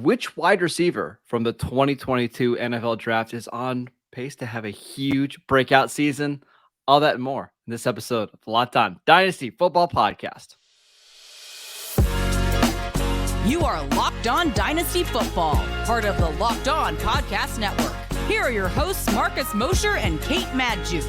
Which wide receiver from the 2022 NFL Draft is on pace to have a huge breakout season? All that and more in this episode of the Locked On Dynasty Football Podcast. You are Locked On Dynasty Football, part of the Locked On Podcast Network. Here are your hosts, Marcus Mosher and Kate Madjuk.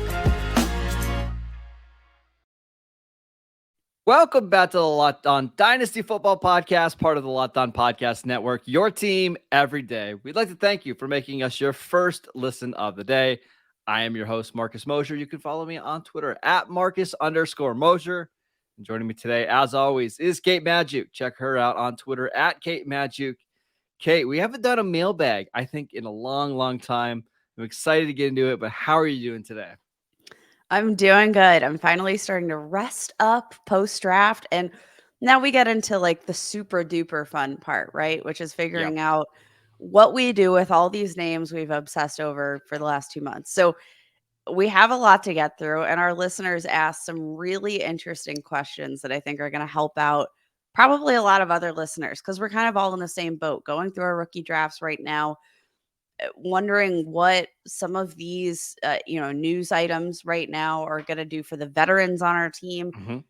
Welcome back to the Locked On Dynasty Football Podcast, part of the Locked On Podcast Network, your team every day. We'd like to thank you for making us your first listen of the day. I am your host, Marcus Mosher. You can follow me on Twitter at Marcus_Mosher. And joining me today, as always, is Kate Madjuk. Check her out on Twitter at Kate Madjuk. Kate, we haven't done a mailbag, I think, in a long time. I'm excited to get into it, but how are you doing today? I'm doing good. I'm finally starting to rest up post-draft. And now we get into like the super duper fun part, right? Which is figuring out what we do with all these names we've obsessed over for the last 2 months. So we have a lot to get through, and our listeners asked some really interesting questions that I think are going to help out probably a lot of other listeners, because we're kind of all in the same boat going through our rookie drafts right now, wondering what some of these news items right now are going to do for the veterans on our team.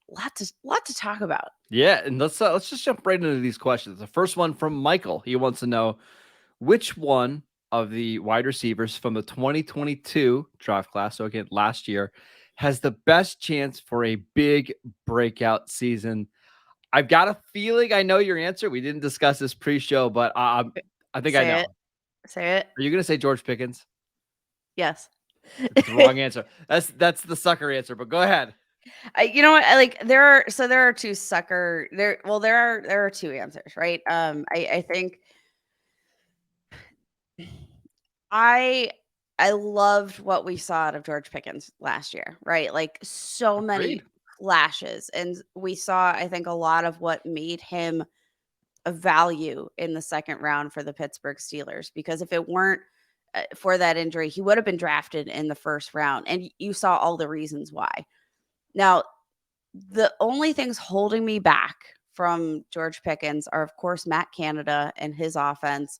Lot to talk about. Yeah, and let's just jump right into these questions. The first one from Michael. He wants to know which one of the wide receivers from the 2022 draft class, so again last year, has the best chance for a big breakout season. I've got a feeling I know your answer. We didn't discuss this pre-show, but I think I know. Say it. Are you going to say George Pickens? Yes. It's the wrong answer. That's the sucker answer, but go ahead. You know what? There are two sucker there. Well, there are two answers, right? I think I loved what we saw out of George Pickens last year, right? Like so many flashes, and we saw, I think, a lot of what made him a value in the second round for the Pittsburgh Steelers, because if it weren't for that injury, he would have been drafted in the first round, and you saw all the reasons why. Now, the only things holding me back from George Pickens are, of course, Matt Canada and his offense.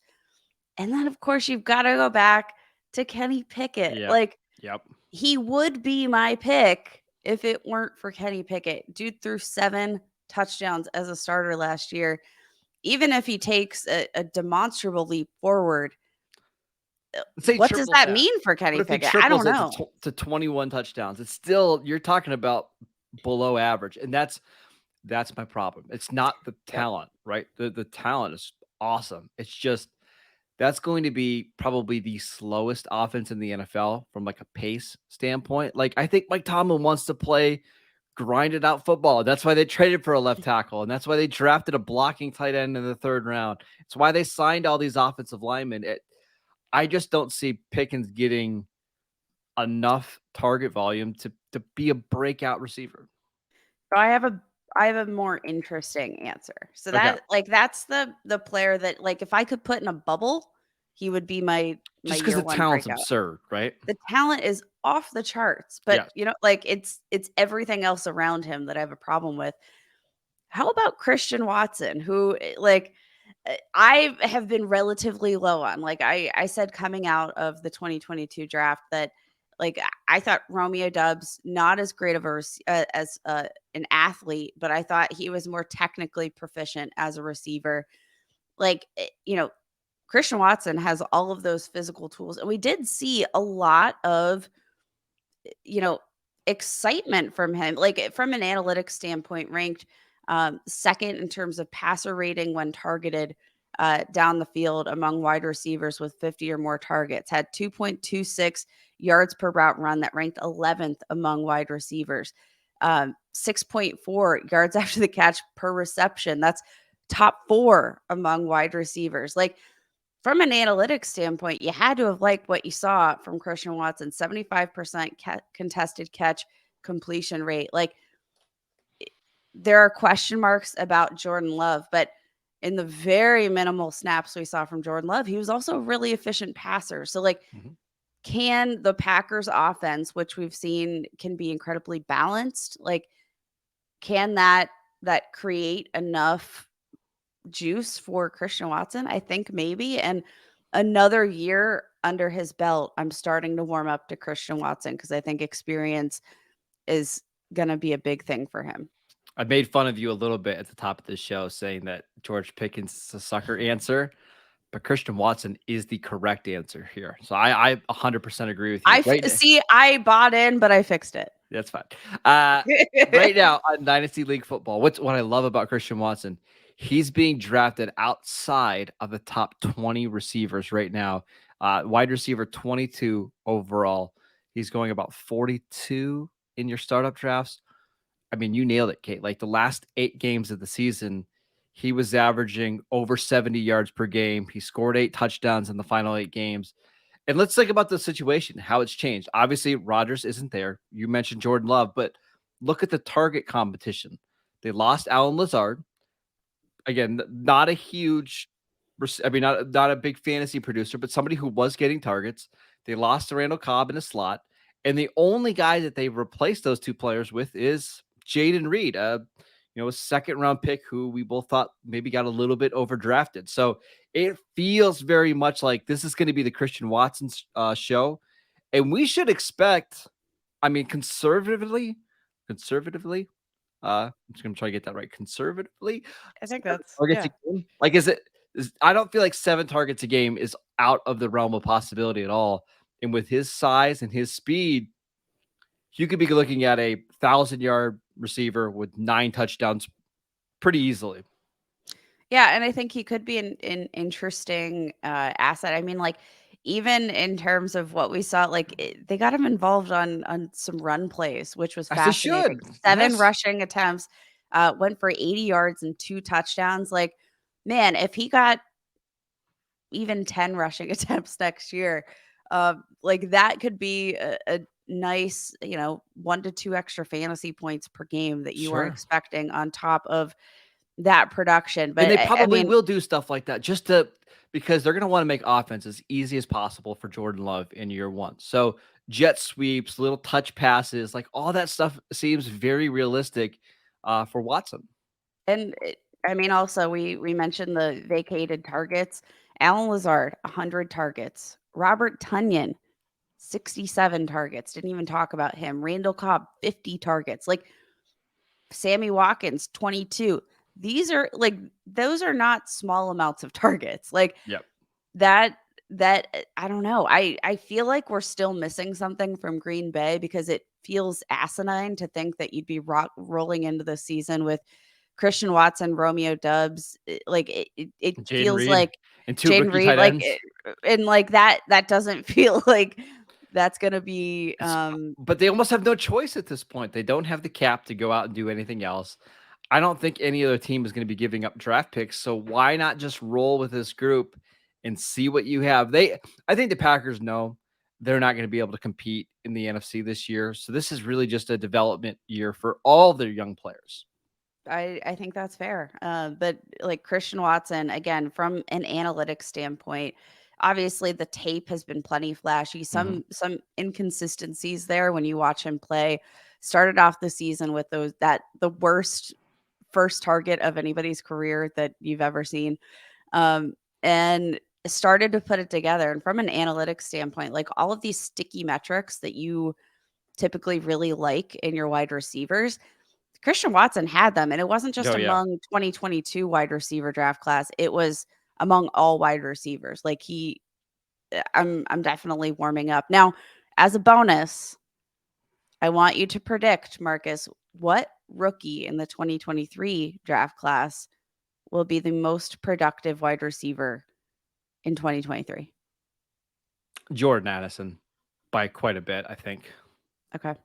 And then, of course, you've got to go back to Kenny Pickett. He would be my pick if it weren't for Kenny Pickett. Dude threw 7 touchdowns as a starter last year. Even if he takes a demonstrable leap forward, what does that mean for Kenny Pickett? I don't know. To 21 touchdowns. It's still, you're talking about below average. And that's my problem. It's not the talent, right? The talent is awesome. It's just, that's going to be probably the slowest offense in the NFL from like a pace standpoint. Like, I think Mike Tomlin wants to play grinded out football. That's why they traded for a left tackle. And that's why they drafted a blocking tight end in the 3rd round. It's why they signed all these offensive linemen. I just don't see Pickens getting enough target volume to be a breakout receiver. So I have a more interesting answer. So that's the player that, like, if I could put in a bubble, he would be my just because the talent's absurd, right? The talent is off the charts, but it's everything else around him that I have a problem with. How about Christian Watson, who, like, I have been relatively low on? Like I said coming out of the 2022 draft that, like, I thought Romeo Doubs not as great of an athlete, but I thought he was more technically proficient as a receiver. Like, Christian Watson has all of those physical tools, and we did see a lot of, excitement from him. Like, from an analytics standpoint, ranked second in terms of passer rating when targeted down the field among wide receivers with 50 or more targets, had 2.26 yards per route run, that ranked 11th among wide receivers, 6.4 yards after the catch per reception. That's top 4 among wide receivers. Like, from an analytics standpoint, you had to have liked what you saw from Christian Watson. 75% contested catch completion rate. Like, there are question marks about Jordan Love, but in the very minimal snaps we saw from Jordan Love, he was also a really efficient passer. So, like, can the Packers offense, which we've seen can be incredibly balanced, like, can that create enough juice for Christian Watson? I think maybe. And another year under his belt, I'm starting to warm up to Christian Watson because I think experience is going to be a big thing for him. I made fun of you a little bit at the top of the show saying that George Pickens is a sucker answer, but Christian Watson is the correct answer here. So I 100% agree with you. See, I bought in, but I fixed it. That's fine. Right now on Dynasty League football, what I love about Christian Watson, he's being drafted outside of the top 20 receivers right now. Wide receiver 22 overall. He's going about 42 in your startup drafts. I mean, you nailed it, Kate. Like the last 8 games of the season, he was averaging over 70 yards per game. He scored 8 touchdowns in the final 8 games. And let's think about the situation, how it's changed. Obviously, Rodgers isn't there. You mentioned Jordan Love, but look at the target competition. They lost Alan Lazard. Again, not a huge, not a big fantasy producer, but somebody who was getting targets. They lost to Randall Cobb in a slot. And the only guy that they've replaced those 2 players with is Jaden Reed, a second round pick who we both thought maybe got a little bit overdrafted. So it feels very much like this is going to be the Christian Watson show. And we should expect, I mean, conservatively, I'm just going to try to get that right. Conservatively, I think that's targets a game. Like, I don't feel like 7 targets a game is out of the realm of possibility at all. And with his size and his speed, you could be looking at a 1,000-yard receiver with 9 touchdowns pretty easily. Yeah, and I think he could be an interesting asset. I mean, like even in terms of what we saw, like they got him involved on some run plays, which was As they fascinating. should. 7 Yes. rushing attempts, went for 80 yards and 2 touchdowns. Like, man, if he got even 10 rushing attempts next year, like that could be a nice, 1 to 2 extra fantasy points per game that you weren't Sure. expecting on top of that production. And But they I probably mean, will do stuff like that because they're going to want to make offense as easy as possible for Jordan Love in year 1. So jet sweeps, little touch passes, like all that stuff seems very realistic for Watson. and I mean, also we mentioned the vacated targets. Alan Lazard, 100 targets. Robert Tunyon, 67 targets. Didn't even talk about him. Randall Cobb, 50 targets. Like Sammy Watkins, 22. These are like those are not small amounts of targets. Like Yep. that I don't know. I feel like we're still missing something from Green Bay because it feels asinine to think that you'd be rolling into the season with Christian Watson, Romeo Dubs. Like it Jaden feels Reed like and 2 Jaden rookie Reed, tight like ends. and like that doesn't feel like that's gonna be But they almost have no choice at this point. They don't have the cap to go out and do anything else. I don't think any other team is going to be giving up draft picks. So why not just roll with this group and see what you have? I think the Packers know they're not going to be able to compete in the NFC this year. So this is really just a development year for all their young players. I think that's fair. But like Christian Watson, again, from an analytics standpoint, obviously the tape has been plenty flashy. Some inconsistencies there when you watch him play. Started off the season with the worst first target of anybody's career that you've ever seen. And started to put it together. And from an analytics standpoint, like all of these sticky metrics that you typically really like in your wide receivers, Christian Watson had them, and it wasn't just Oh, yeah. among 2022 wide receiver draft class, it was among all wide receivers. Like I'm definitely warming up. Now, as a bonus, I want you to predict, Marcus, what rookie in the 2023 draft class will be the most productive wide receiver in 2023? Jordan Addison by quite a bit, I think. Okay.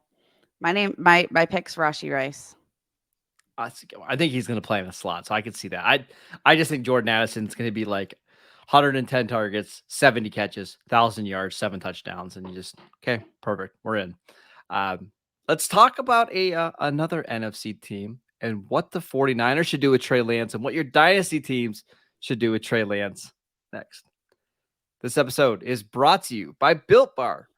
My pick's Rashee Rice. I think he's going to play in a slot, so I could see that. I just think Jordan Addison's going to be like 110 targets, 70 catches, 1,000 yards, 7 touchdowns, and you just okay, perfect, we're in. Let's talk about another NFC team and what the 49ers should do with Trey Lance and what your dynasty teams should do with Trey Lance next. This episode is brought to you by Built Bar.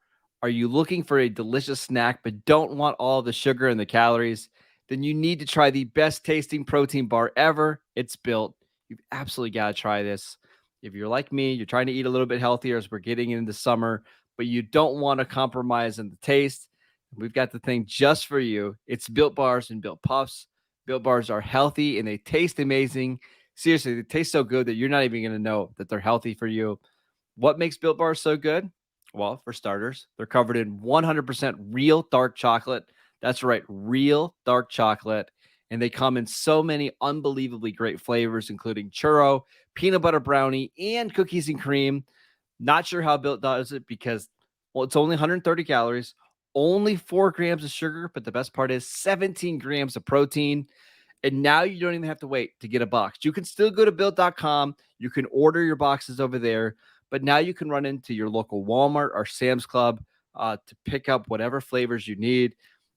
Are you looking for a delicious snack but don't want all the sugar and the calories? Then you need to try the best tasting protein bar ever. It's Built. You've absolutely got to try this. If you're like me, you're trying to eat a little bit healthier as we're getting into summer, but you don't want to compromise in the taste. We've got the thing just for you. It's Built Bars and Built Puffs. Built Bars are healthy and they taste amazing. Seriously, they taste so good that you're not even going to know that they're healthy for you. What makes Built Bars so good? Well, for starters, they're covered in 100% real dark chocolate. That's right, real dark chocolate. And they come in so many unbelievably great flavors, including churro, peanut butter brownie, and cookies and cream. Not sure how Built does it because, well, it's only 130 calories, only 4 grams of sugar, but the best part is 17 grams of protein. And now you don't even have to wait to get a box. You can still go to built.com. You can order your boxes over there, but now you can run into your local Walmart or Sam's Club to pick up whatever flavors you need.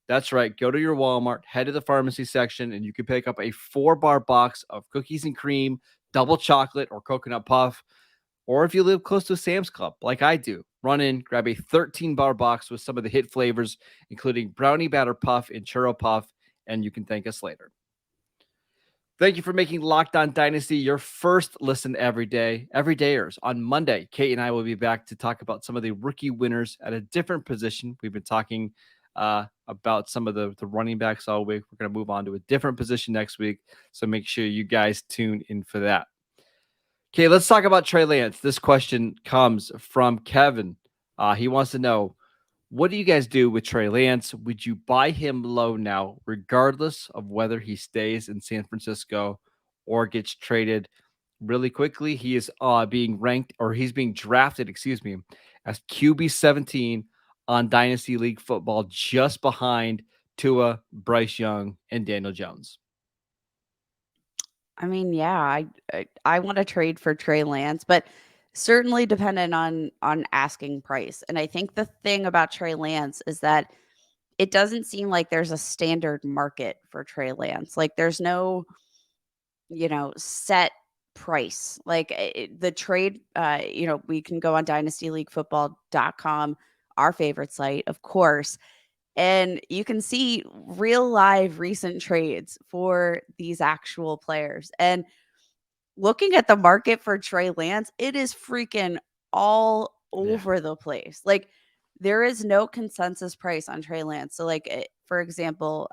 That's right. Go to your Walmart, head to the pharmacy section, and you can pick up a 4 bar box of cookies and cream, double chocolate, or coconut puff. Or if you live close to a Sam's Club, like I do, run in, grab a 13-bar box with some of the hit flavors, including brownie batter puff and churro puff, and you can thank us later. Thank you for making Locked On Dynasty your first listen every day. Every dayers. On Monday, Kate and I will be back to talk about some of the rookie winners at a different position. We've been talking about some of the running backs all week. We're going to move on to a different position next week. So make sure you guys tune in for that. Okay, let's talk about Trey Lance. This question comes from Kevin. He wants to know, what do you guys do with Trey Lance? Would you buy him low now, regardless of whether he stays in San Francisco or gets traded really quickly? He is being ranked, or he's being drafted, excuse me, as QB 17 on Dynasty League football, just behind Tua, Bryce Young, and Daniel Jones. I mean, yeah, I want to trade for Trey Lance, but certainly dependent on asking price. And I think the thing about Trey Lance is that it doesn't seem like there's a standard market for Trey Lance. Like there's no, set price. Like the trade, we can go on dynastyleaguefootball.com, our favorite site, of course, and you can see real live recent trades for these actual players. And looking at the market for Trey Lance, it is freaking all Yeah. over the place. Like there is no consensus price on Trey Lance. So like for example,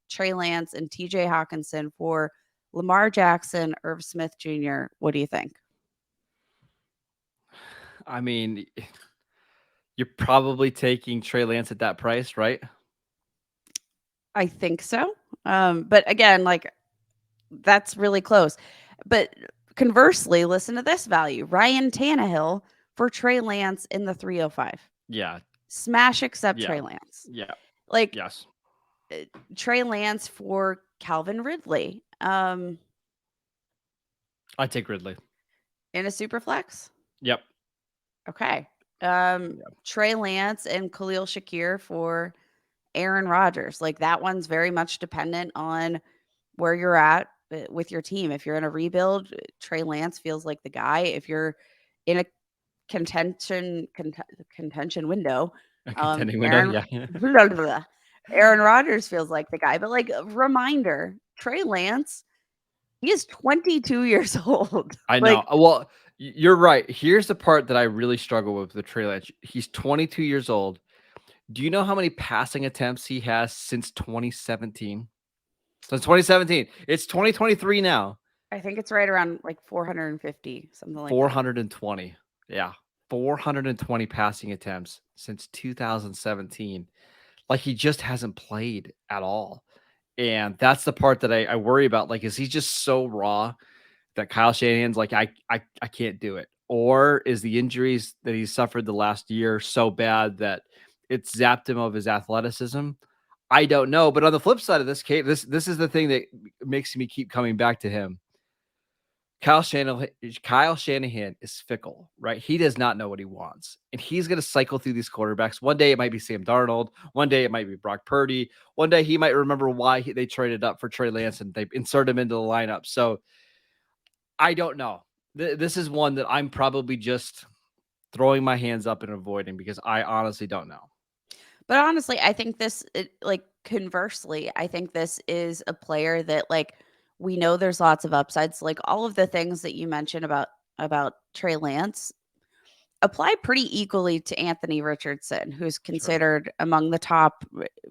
Trey Lance and TJ Hawkinson for Lamar Jackson, Irv Smith Jr. What do you think? I mean, you're probably taking Trey Lance at that price, right? I think so. But again, like that's really close. But conversely, listen to this value. Ryan Tannehill for Trey Lance in the 305. Yeah. Smash accept Yeah. Trey Lance. Yeah. Like Yes. Trey Lance for Calvin Ridley I take Ridley. in a super flex. Yep. Okay. Yep. Trey Lance and Khalil Shakir for Aaron Rodgers. Like that one's very much dependent on where you're at with your team. If you're in a rebuild, Trey Lance feels like the guy. If you're in a contention window, A contending window. Aaron Yeah. blah, blah, blah. Aaron Rodgers feels like the guy. But like a reminder, Trey Lance, he is 22 years old. I know. Like Well, you're right. Here's the part that I really struggle with the Trey Lance. He's 22 years old. Do you know how many passing attempts he has since 2017? Since 2017. It's 2023 now. I think it's right around like 450, something like that. 420. Yeah. 420 passing attempts since 2017. Like he just hasn't played at all. And that's the part that I worry about. Like, is he just so raw that Kyle Shanahan's like, I can't do it? Or is the injuries that he suffered the last year so bad that it's zapped him of his athleticism? I don't know. But on the flip side of this, Kate, this is the thing that makes me keep coming back to him. Kyle Shanahan is fickle, right? He does not know what he wants. And he's going to cycle through these quarterbacks. One day it might be Sam Darnold. One day it might be Brock Purdy. One day he might remember why they traded up for Trey Lance and they insert him into the lineup. So I don't know. This is one that I'm probably just throwing my hands up and avoiding because I honestly don't know. But honestly, I think conversely, I think this is a player that like We know there's lots of upsides. Like all of the things that you mentioned about Trey Lance apply pretty equally to Anthony Richardson, who's Sure. considered among the top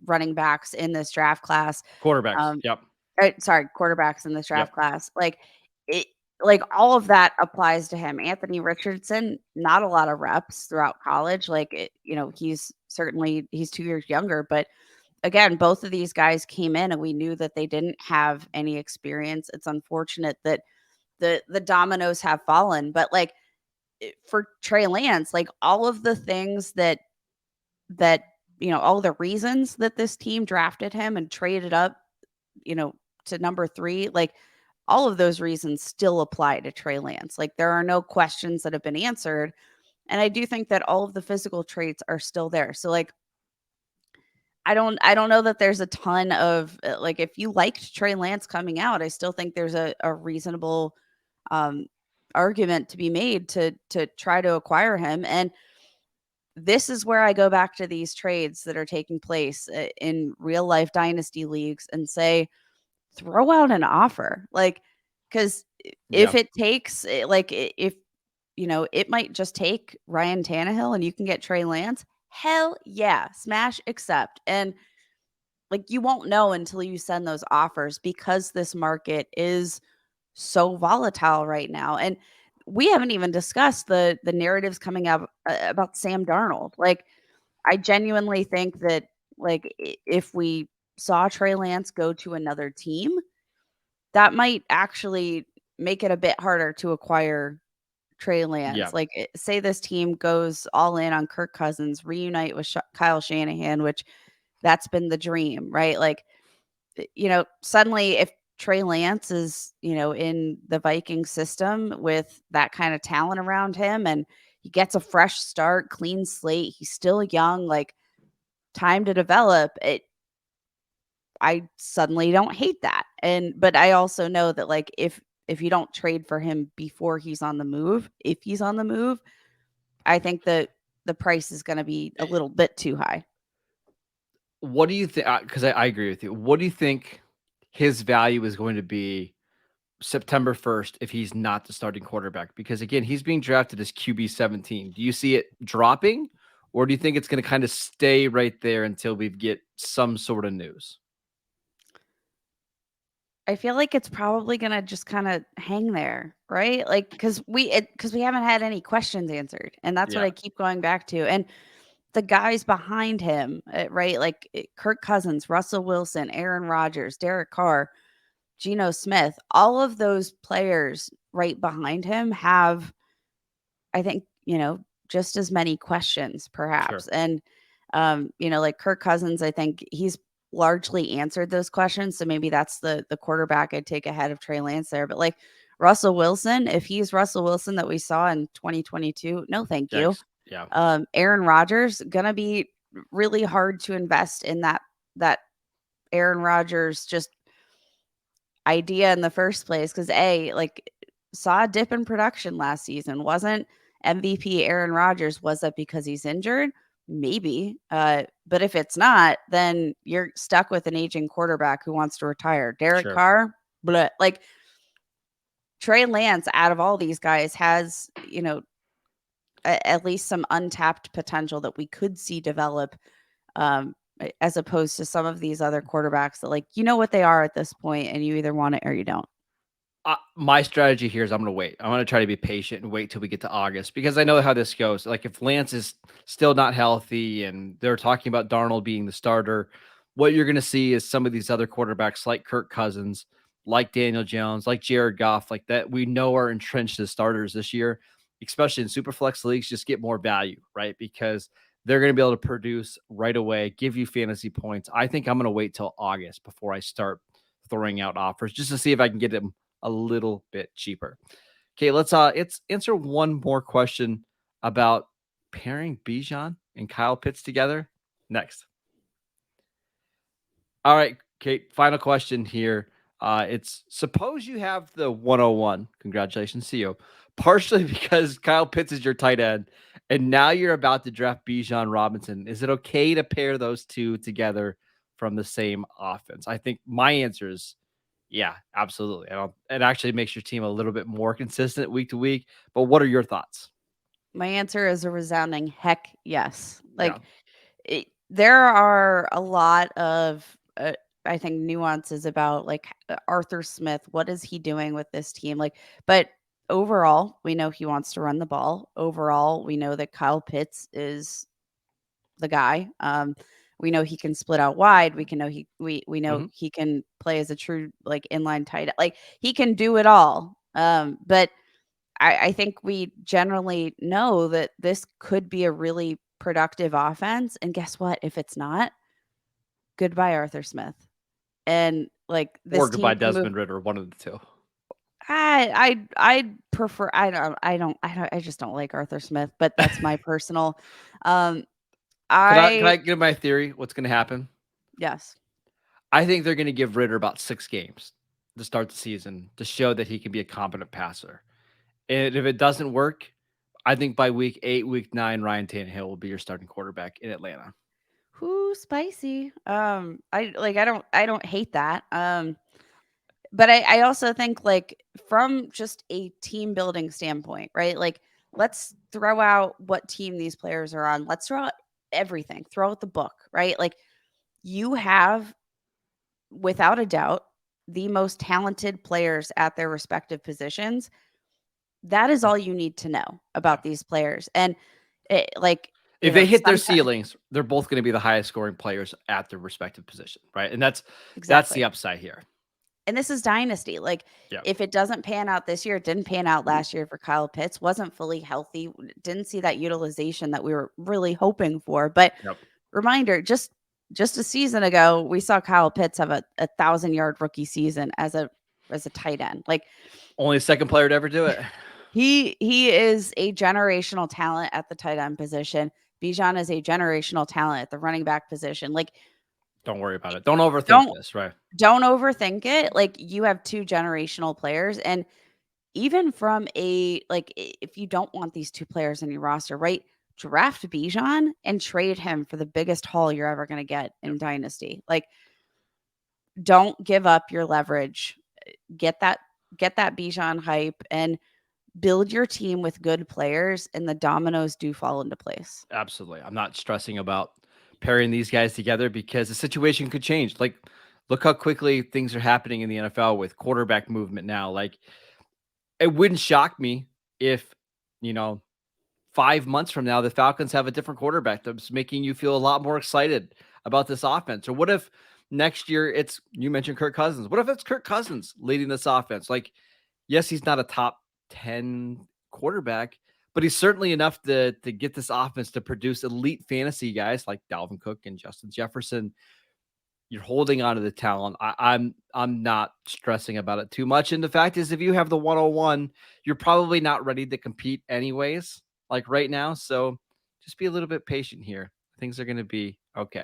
running backs in this draft class. Quarterbacks. Um, Yep. sorry, quarterbacks in this Yep. draft class. It, like all of that applies to him. Anthony Richardson, not a lot of reps throughout college. He's 2 years younger, but again, both of these guys came in and we knew that they didn't have any experience. It's unfortunate that the dominoes have fallen, but for Trey Lance, like all of the things that all the reasons that this team drafted him and traded up, you know, to number 3, like all of those reasons still apply to Trey Lance. Like there are no questions that have been answered. And I do think that all of the physical traits are still there. So like I don't know that there's a ton of like if you liked Trey Lance coming out, I still think there's a reasonable um argument to be made to try to acquire him. And this is where I go back to these trades that are taking place in real life dynasty leagues and say, throw out an offer. Like, because if Yeah. it takes, if, it might just take Ryan Tannehill and you can get Trey Lance, hell yeah, smash accept. And like, you won't know until you send those offers because this market is so volatile right now. And we haven't even discussed the narratives coming up about Sam Darnold. Like, I genuinely think that if we saw Trey Lance go to another team, that might actually make it a bit harder to acquire Trey Lance. Yeah. Like, say this team goes all in on Kirk Cousins, reunite with Kyle Shanahan, which that's been the dream, right? Like, suddenly if Trey Lance is, in the Viking system with that kind of talent around him and he gets a fresh start, clean slate, he's still young, like time to develop it. I suddenly don't hate that. But I also know that like if you don't trade for him before he's on the move, if he's on the move, I think that the price is going to be a little bit too high. What do you think? Because I agree with you. What do you think his value is going to be September 1st if he's not the starting quarterback? Because again, he's being drafted as QB 17. Do you see it dropping, or do you think it's going to kind of stay right there until we get some sort of news? I feel like it's probably going to just kind of hang there, right? Like cuz we haven't had any questions answered. And that's what Yeah, I keep going back to. And the guys behind him, right? Kirk Cousins, Russell Wilson, Aaron Rodgers, Derek Carr, Geno Smith, all of those players right behind him have, I think, just as many questions perhaps. sure. And, like Kirk Cousins, I think he's largely answered those questions. So maybe that's the quarterback I'd take ahead of Trey Lance there. But like Russell Wilson, if he's Russell Wilson that we saw in 2022, no, thank you. Yikes. Yeah, Aaron Rodgers gonna be really hard to invest in that Aaron Rodgers just idea in the first place because saw a dip in production last season. Wasn't MVP Aaron Rodgers? Was that because he's injured? Maybe. But if it's not, then you're stuck with an aging quarterback who wants to retire. Derek sure. Carr, bleh. Like Trey Lance, out of all these guys, has at least some untapped potential that we could see develop, as opposed to some of these other quarterbacks that what they are at this point, and you either want it or you don't. My strategy here is I'm going to wait. I'm going to try to be patient and wait till we get to August because I know how this goes. Like if Lance is still not healthy and they're talking about Darnold being the starter, what you're going to see is some of these other quarterbacks like Kirk Cousins, like Daniel Jones, like Jared Goff, like that we know are entrenched as starters this year, especially in superflex leagues, just get more value, right? Because they're going to be able to produce right away, give you fantasy points. I think I'm going to wait till August before I start throwing out offers just to see if I can get them a little bit cheaper. Okay, let's answer one more question about pairing Bijan and Kyle Pitts together next. All right, Kate, final question here. It's suppose you have the 101. Congratulations, CEO. Partially because Kyle Pitts is your tight end, and now you're about to draft Bijan Robinson. Is it okay to pair those two together from the same offense? I think my answer is Yeah, absolutely. It actually makes your team a little bit more consistent week to week. But what are your thoughts? My answer is a resounding heck yes. Yeah. Like there are a lot of I think nuances about like Arthur Smith. What is he doing with this team? Like, but overall, we know he wants to run the ball. Overall, we know that Kyle Pitts is the guy. We know he can split out wide. We can know we know Mhm. he can play as a true like inline tight. Like he can do it all. But I think we generally know that this could be a really productive offense. And guess what? If it's not, goodbye Arthur Smith. And like Or this team goodbye can move. Desmond Ritter, one of the two. I prefer. I just don't like Arthur Smith. But that's my personal. Um, Can I I give my theory? What's going to happen? yes. I think they're going to give Ritter about 6 games to start the season to show that he can be a competent passer. And if it doesn't work, I think by week 8, week 9, Ryan Tannehill will be your starting quarterback in Atlanta. Whoo, spicy. I don't hate that. But I also think like from just a team building standpoint, right? Like let's throw out what team these players are on. Let's throw out everything. Throw out the book, right? Like you have without a doubt the most talented players at their respective positions. That is all you need to know Yeah. about these players. And like, If they hit their sometimes ceilings, they're both going to be the highest scoring players at their respective position, right? And that's the exactly. upside here. And this is dynasty. Like, Yeah. if it doesn't pan out this year, it didn't pan out last year for Kyle Pitts, wasn't fully healthy, didn't see that utilization that we were really hoping for. But Yep. reminder, just a season ago, we saw Kyle Pitts have a 1,000-yard rookie season as a tight end. Like Only second player to ever do it. he is a generational talent at the tight end position. Bijan is a generational talent at the running back position. Like Don't worry about it. Don't overthink don't this, right? don't overthink it. Like you have two generational players and even from a like if you don't want these two players in your roster, right? Draft Bijan and trade him for the biggest haul you're ever going to get Yep. in Dynasty. Like don't give up your leverage. Get that Bijan hype and build your team with good players and the dominoes do fall into place. Absolutely. I'm not stressing about pairing these guys together because the situation could change. Like, look how quickly things are happening in the NFL with quarterback movement now. Like, it wouldn't shock me if, you know, 5 months from now, the Falcons have a different quarterback that's making you feel a lot more excited about this offense. Or what if next year you mentioned Kirk Cousins? What if it's Kirk Cousins leading this offense? Like, yes, he's not a top 10 quarterback, but he's certainly enough to get this offense to produce elite fantasy guys like Dalvin Cook and Justin Jefferson. You're holding on to the talent. I'm not stressing about it too much. And the fact is, if you have the 101, you're probably not ready to compete anyways, like right now. So just be a little bit patient here. Things are going to be okay.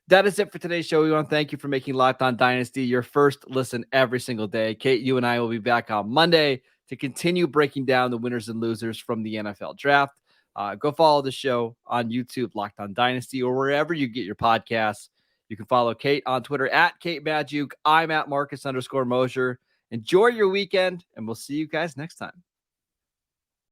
That is it for today's show. We want to thank you for making Locked On Dynasty your first listen every single day. Kate, you and I will be back on Monday to continue breaking down the winners and losers from the NFL draft. Go follow the show on YouTube, Locked On Dynasty, or wherever you get your podcasts. You can follow Kate on Twitter at Kate Maggiuk. I'm at Marcus_Mosher. Enjoy your weekend, and we'll see you guys next time.